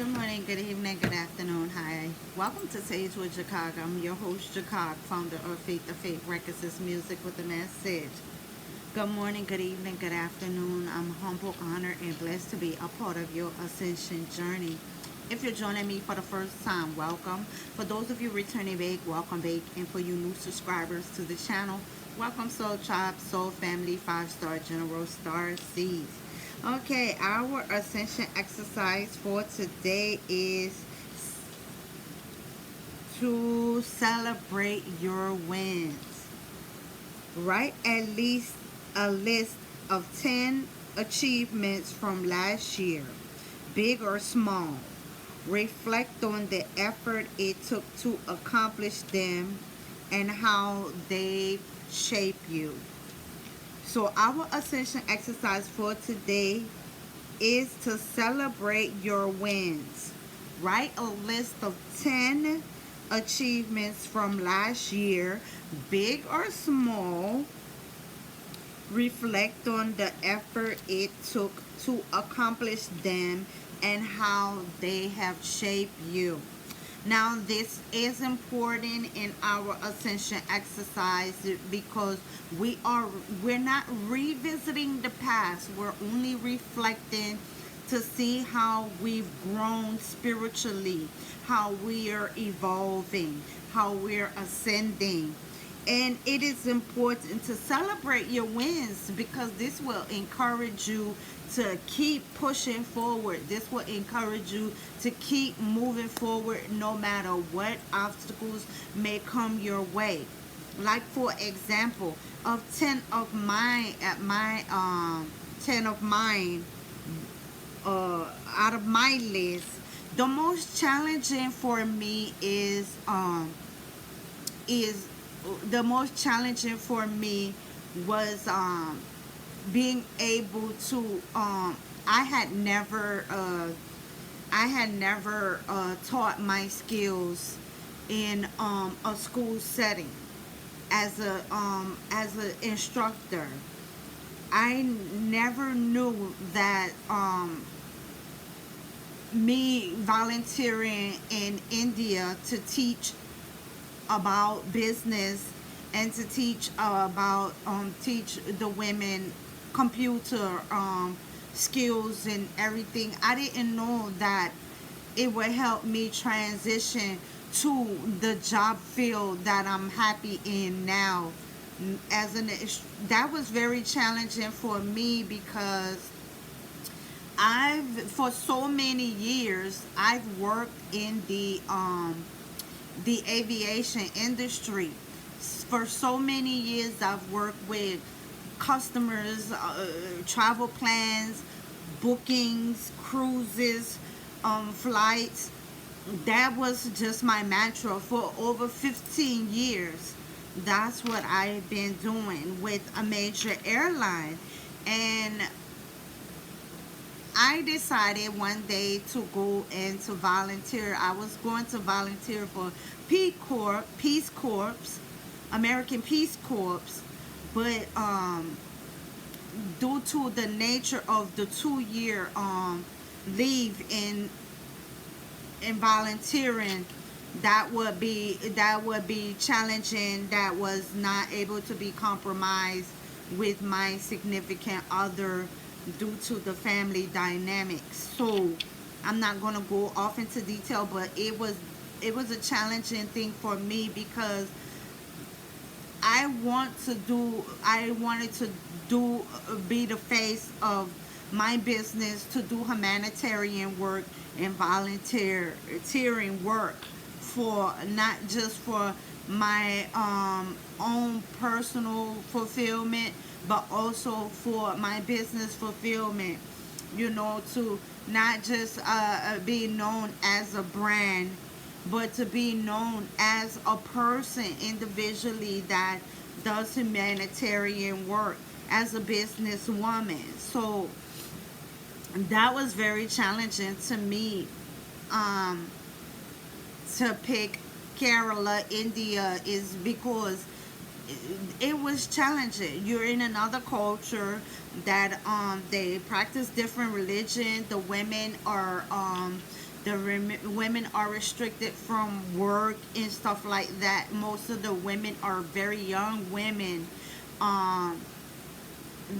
Good morning, good evening, good afternoon. Hi. Welcome to Sage with Jacog. I'm your host, Jacog, founder of Faith to Faith Records Music with a Message. Good morning, good evening, good afternoon. I'm humble, honored, and blessed to be a part of your Ascension journey. If you're joining me for the first time, welcome. For those of you returning back, welcome back. And for you new subscribers to the channel, welcome Soul Tribe, Soul Family, 5-star General Star Seeds. Okay, our Ascension exercise for today is to celebrate your wins. Write at least a list of 10 achievements from last year, big or small. Reflect on the effort it took to accomplish them and how they shape you. So our Ascension exercise for today is to celebrate your wins. Write a list of 10 achievements from last year, big or small. Reflect on the effort it took to accomplish them and how they have shaped you. Now, this is important in our Ascension exercise because we're not revisiting the past. We're only reflecting to see how we've grown spiritually, how we are evolving, how we're ascending. And it is important to celebrate your wins because this will encourage you to keep pushing forward. This will encourage you to keep moving forward no matter what obstacles may come your way. Like for example, of 10 of mine at my 10 of mine out of my list, the most challenging for me is the most challenging for me was being able to I had never taught my skills in a school setting as an instructor. I never knew that me volunteering in India to teach about business and to teach about teach the women computer skills and everything. I didn't know that it would help me transition to the job field that I'm happy in now. That was very challenging for me because for so many years I've worked in the aviation industry. For so many years I've worked with customers, travel plans, bookings, cruises, flights. That was just my mantra for over 15 years. That's what I've been doing with a major airline. And I decided one day to go and to volunteer. I was going to volunteer for Peace Corps, American Peace Corps, but due to the nature of the 2-year leave in volunteering, that would be challenging. That was not able to be compromised with my significant other due to the family dynamics. So I'm not going to go off into detail, but it was a challenging thing for me because I wanted to be the face of my business, to do humanitarian work and volunteering work for not just for my own personal fulfillment, but also for my business fulfillment. You know, to not just be known as a brand, but to be known as a person individually that does humanitarian work as a businesswoman. So that was very challenging to me, to pick Kerala, India, is because it was challenging. You're in another culture that they practice different religion. The women are Women are restricted from work and stuff like that. Most of the women are very young women um,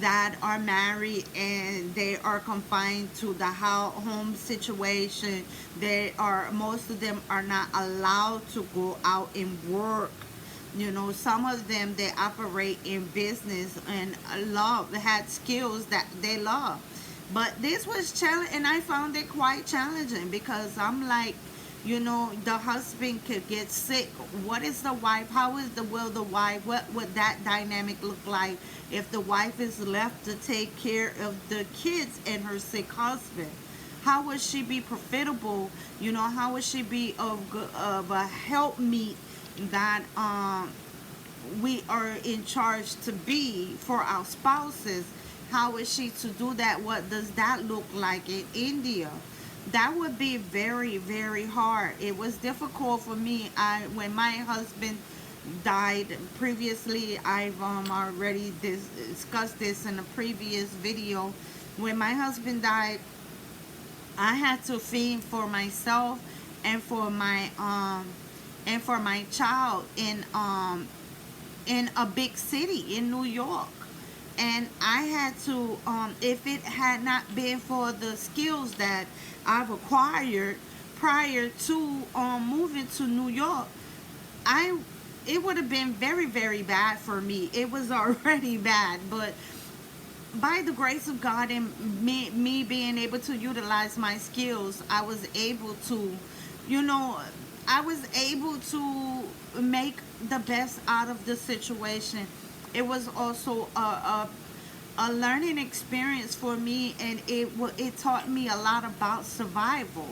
that are married, and they are confined to the home situation. Most of them are not allowed to go out and work. You know, some of them, they operate in business and had skills that they love. But this was challenging, and I found it quite challenging, because I'm like, you know, the husband could get sick. What is the wife? How is will the wife? What would that dynamic look like if the wife is left to take care of the kids and her sick husband? How would she be profitable? You know, how would she be of a helpmeet that we are in charge to be for our spouses? How is she to do that? What does that look like in India? That would be very, very hard. It was difficult for me. When my husband died previously, I've already discussed this in a previous video. When my husband died, I had to fend for myself and for my child in a big city in New York. And I had to, if it had not been for the skills that I've acquired prior to moving to New York, it would have been very, very bad for me. It was already bad, but by the grace of God and me being able to utilize my skills, I was able to, you know, I was able to make the best out of the situation. It was also a learning experience for me, and it taught me a lot about survival.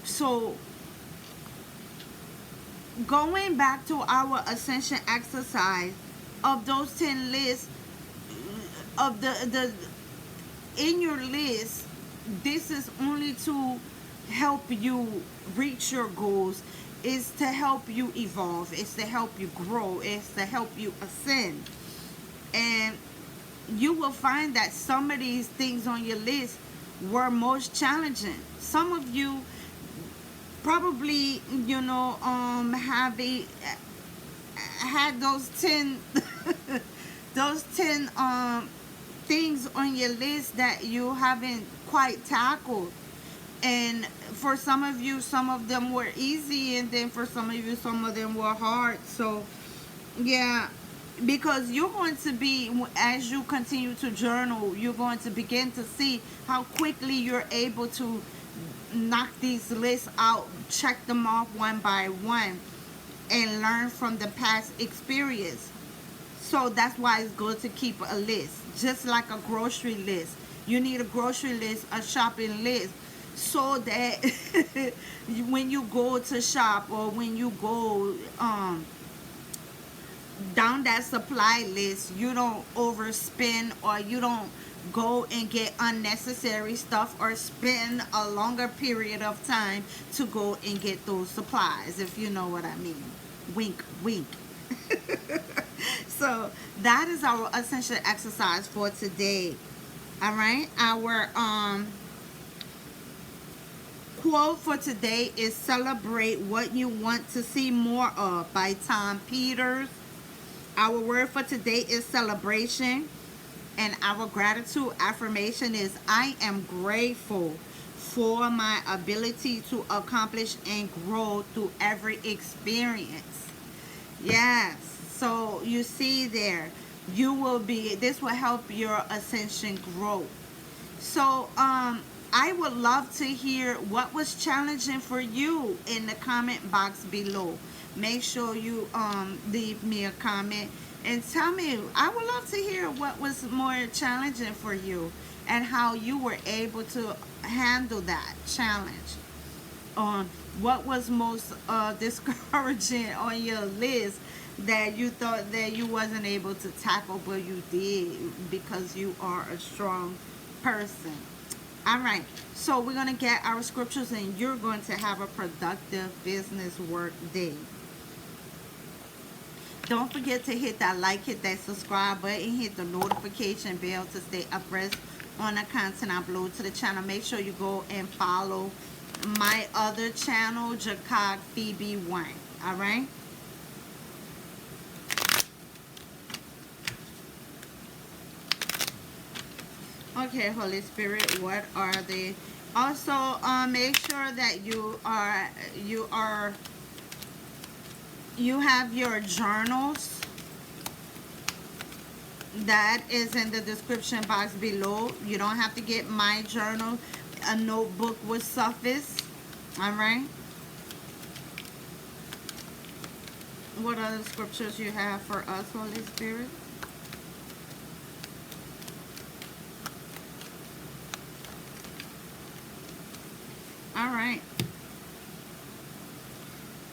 So going back to our Ascension exercise, of those 10 lists, of the in your list, this is only to help you reach your goals. Is to help you evolve. It's to help you grow. It's to help you ascend. And you will find that some of these things on your list were most challenging. Some of you probably, you know, had those 10 those 10 things on your list that you haven't quite tackled. And for some of you, some of them were easy, and then for some of you, some of them were hard. So yeah, because you're going to be, as you continue to journal, you're going to begin to see how quickly you're able to knock these lists out, check them off one by one, and learn from the past experience. So that's why it's good to keep a list, just like a grocery list. You need a grocery list, a shopping list, so that when you go to shop, or when you go down that supply list, you don't overspend, or you don't go and get unnecessary stuff, or spend a longer period of time to go and get those supplies, if you know what I mean. Wink, wink. So that is our Ascension exercise for today. All right, our quote for today is "Celebrate what you want to see more of" by Tom Peters. Our word for today is celebration, and our gratitude affirmation is "I am grateful for my ability to accomplish and grow through every experience." Yes, so you see there, this will help your ascension grow. So I would love to hear what was challenging for you in the comment box below. Make sure you leave me a comment and tell me. I would love to hear what was more challenging for you and how you were able to handle that challenge. What was most discouraging on your list that you thought that you wasn't able to tackle, but you did, because you are a strong person. All right, so we're going to get our scriptures, and you're going to have a productive business work day. Don't forget to hit that like, hit that subscribe button, hit the notification bell to stay abreast on the content I upload to the channel. Make sure you go and follow my other channel, Jacog Phoebe 1. All right. Okay, Holy Spirit, what are they? Also, make sure that you have your journals. That is in the description box below. You don't have to get my journal. A notebook will suffice. All right. What other scriptures you have for us, Holy Spirit? All right.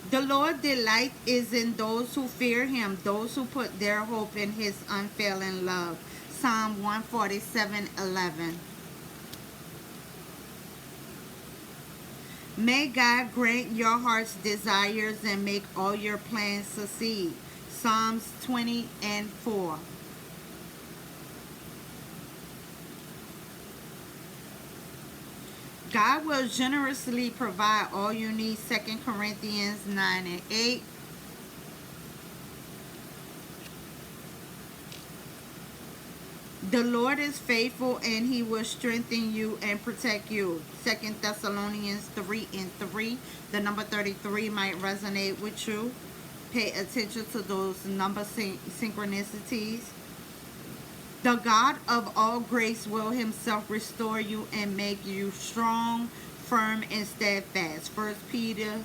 The Lord delight is in those who fear him, those who put their hope in his unfailing love. Psalm 147:11. May God grant your heart's desires and make all your plans succeed. Psalms 20:4. God will generously provide all you need. 2 Corinthians 9:8. The Lord is faithful and he will strengthen you and protect you. 2 Thessalonians 3:3. The number 33 might resonate with you. Pay attention to those number synchronicities. The God of all grace will himself restore you and make you strong, firm, and steadfast. 1 Peter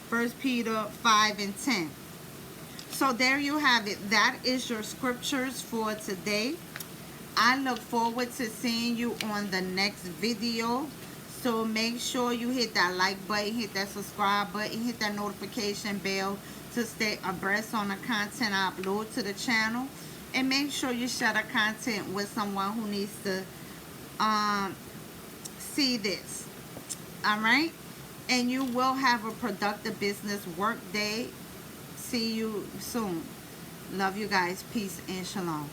5:10. So there you have it. That is your scriptures for today. I look forward to seeing you on the next video. So make sure you hit that like button, hit that subscribe button, hit that notification bell to stay abreast on the content I upload to the channel. And make sure you share the content with someone who needs to see this. All right? And you will have a productive business work day. See you soon. Love you guys. Peace and shalom.